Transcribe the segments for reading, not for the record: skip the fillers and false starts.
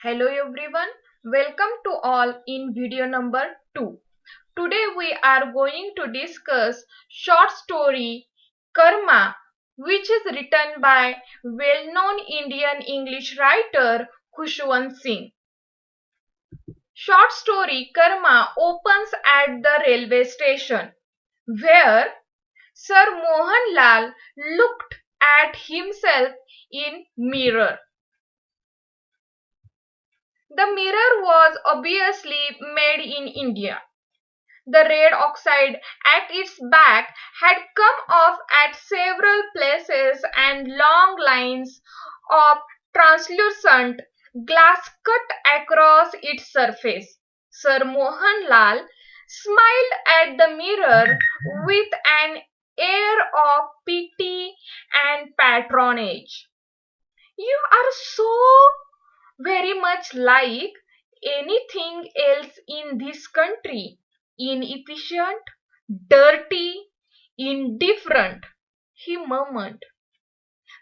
Hello everyone, welcome to all in video number 2. Today we are going to discuss short story Karma, which is written by well-known Indian English writer Khushwant Singh. Short story Karma opens at the railway station where Sir Mohan Lal looked at himself in mirror. The mirror was obviously made in India. The red oxide at its back had come off at several places and long lines of translucent glass cut across its surface. Sir Mohan Lal smiled at the mirror with an air of pity and patronage. You are so very much like anything else in this country. Inefficient, dirty, indifferent, he murmured.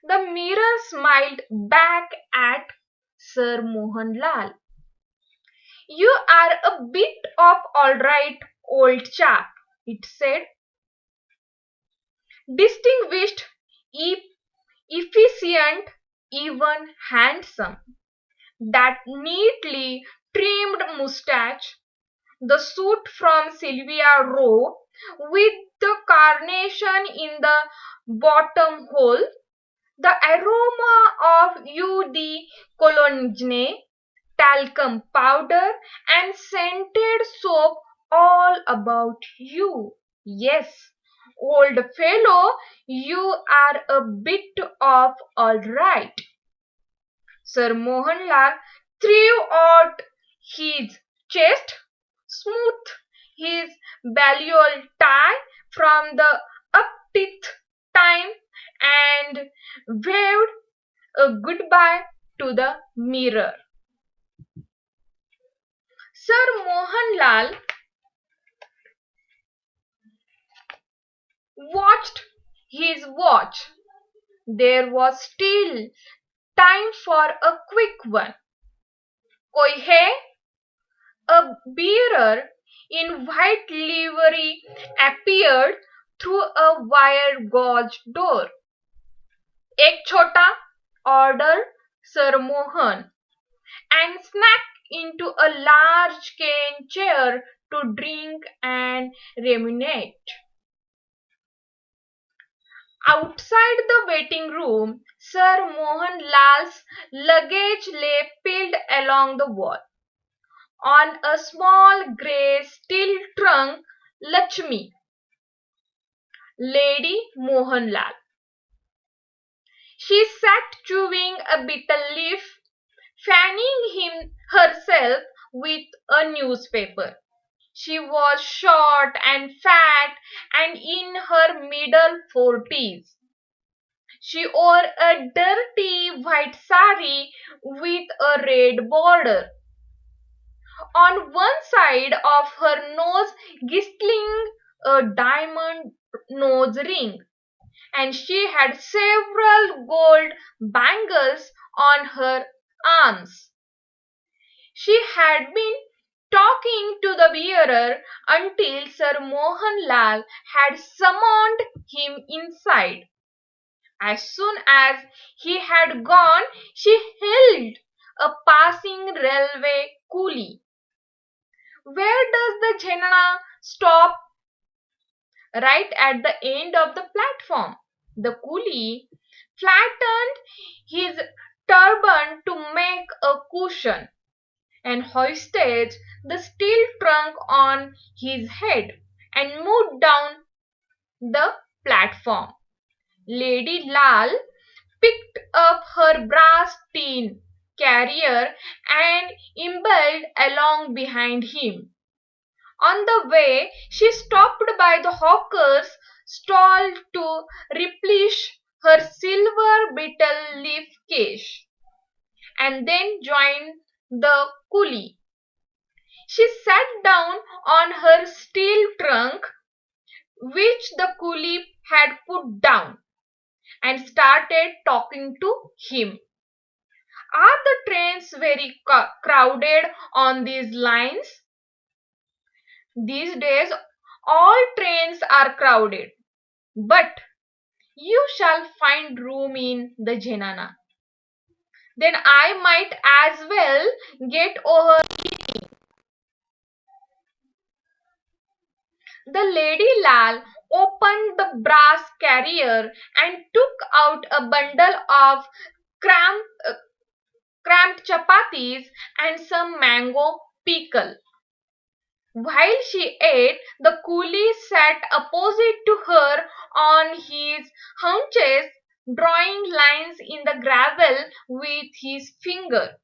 The mirror smiled back at Sir Mohan Lal. You are a bit of all right, old chap, it said. Distinguished, efficient, even handsome. That neatly trimmed moustache, the suit from Sylvia Rowe with the carnation in the buttonhole, the aroma of eau de cologne, talcum powder, and scented soap all about you. Yes, old fellow, you are a bit of all right. Sir Mohanlal threw out his chest, smoothed his balliol tie from the upteeth time, and waved a goodbye to the mirror. Sir Mohanlal watched his watch. There was still time for a quick one. Koi hai? A bearer in white livery appeared through a wire-gauge door. Ek chota, ordered Sir Mohan, and snapped into a large cane chair to drink and ruminate. Outside the waiting room, Sir Mohan Lal's luggage lay piled along the wall. On a small grey steel trunk, Lachmi, Lady Mohanlal. She sat chewing a betel leaf, fanning herself with a newspaper. She was short and fat and in her middle 40s. She wore a dirty white sari with a red border. On one side of her nose glistening a diamond nose ring, and she had several gold bangles on her arms. She had been talking to the bearer until Sir Mohan Lal had summoned him inside. As soon as he had gone, she hailed a passing railway coolie. Where does the Jhanana stop? Right at the end of the platform. The coolie flattened his turban to make a cushion and hoisted the steel trunk on his head and moved down the platform. Lady Lal picked up her brass tin carrier and impelled along behind him. On the way, she stopped by the hawker's stall to replenish her silver betel leaf cache, and then joined the coolie. She sat down on her steel trunk, which the coolie had put down, and started talking to him. Are the trains very crowded on these lines? These days, all trains are crowded, but you shall find room in the Jenana. Then I might as well get over. The Lady Lal opened the brass carrier and took out a bundle of cramped, cramped chapatis and some mango pickle. While she ate, the coolie sat opposite to her on his haunches, drawing lines in the gravel with his finger.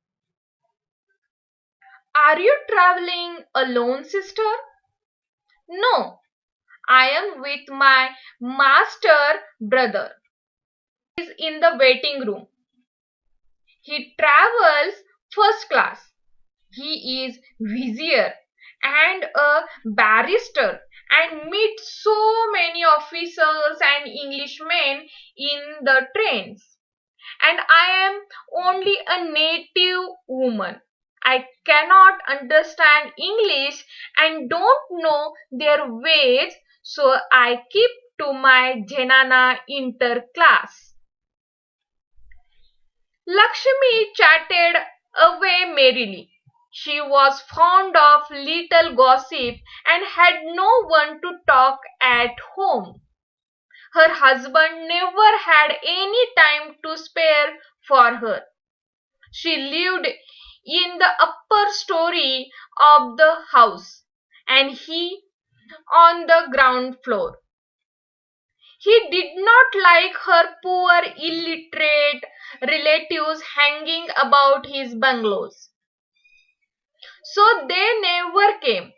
Are you traveling alone, sister? No, I am with my master brother. He is in the waiting room. He travels first class. He is vizier and a barrister and meets so many officers and Englishmen in the trains. And I am only a native woman. I cannot understand English and don't know their ways, so I keep to my Janana interclass. Lakshmi chatted away merrily. She was fond of little gossip and had no one to talk at home. Her husband never had any time to spare for her. She lived in the upper story of the house and he on the ground floor. He did not like her poor illiterate relatives hanging about his bungalows. So they never came.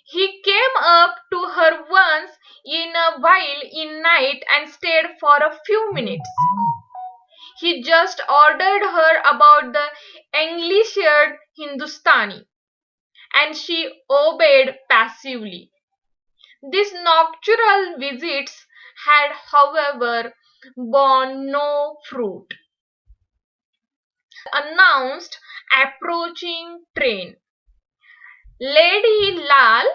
He came up to her once in a while in night and stayed for a few minutes. He just ordered her about the Englishman Hindustani, and she obeyed passively. These nocturnal visits had, however, borne no fruit. Announced approaching train. Lady Lal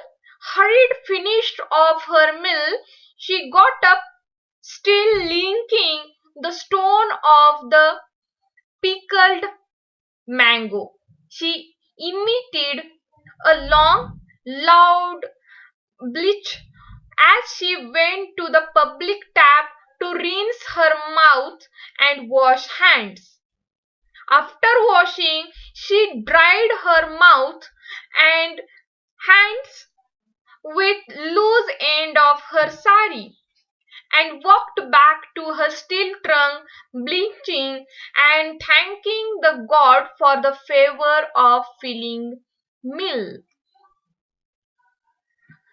hurried finished of her meal. She got up, still linking the stone of the pickled mango. She emitted a long, loud bleat as she went to the public tap to rinse her mouth and wash hands. After washing, she dried her mouth and hands with loose end of her sari and walked back to her still tongue, bleaching and thanking the god for the favor of filling meal.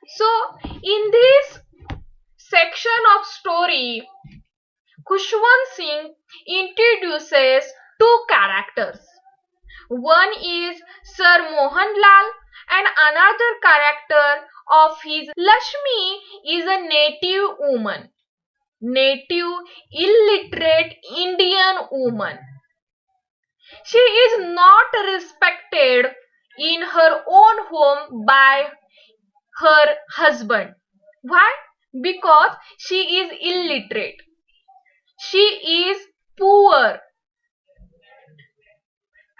So, in this section of story, Khushwant Singh introduces two characters. One is Sir Mohan Lal and another character of his Lachmi is a native woman, native illiterate Indian woman. She is not respected in her own home by her husband. Why? Because she is illiterate. She is poor.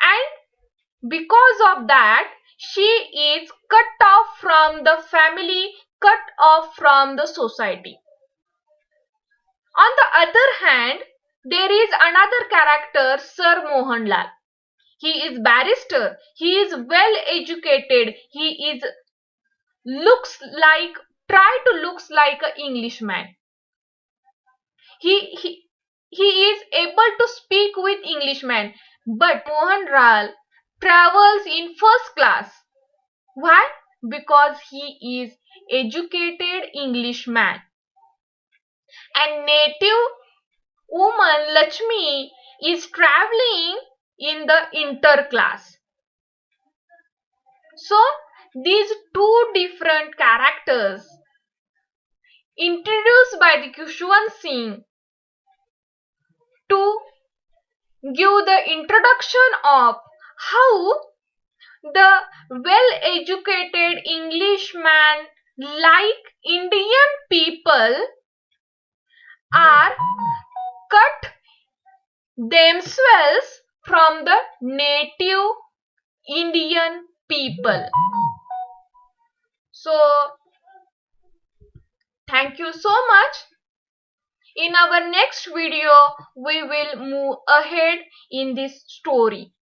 And because of that, she is cut off from the family, cut off from the society. On the other hand, there is another character, Sir Mohan Lal. He is barrister. He is well educated. He is looks like try to looks like an Englishman. He is able to speak with Englishman, but Mohan Lal travels in first class. Why? Because he is educated Englishman. And native woman Lachmi is traveling in the interclass. So these two different characters introduced by the Khushwant Singh to give the introduction of how the well-educated Englishman, like Indian people, are cut themselves from the native Indian people. So, thank you so much. In our next video, we will move ahead in this story.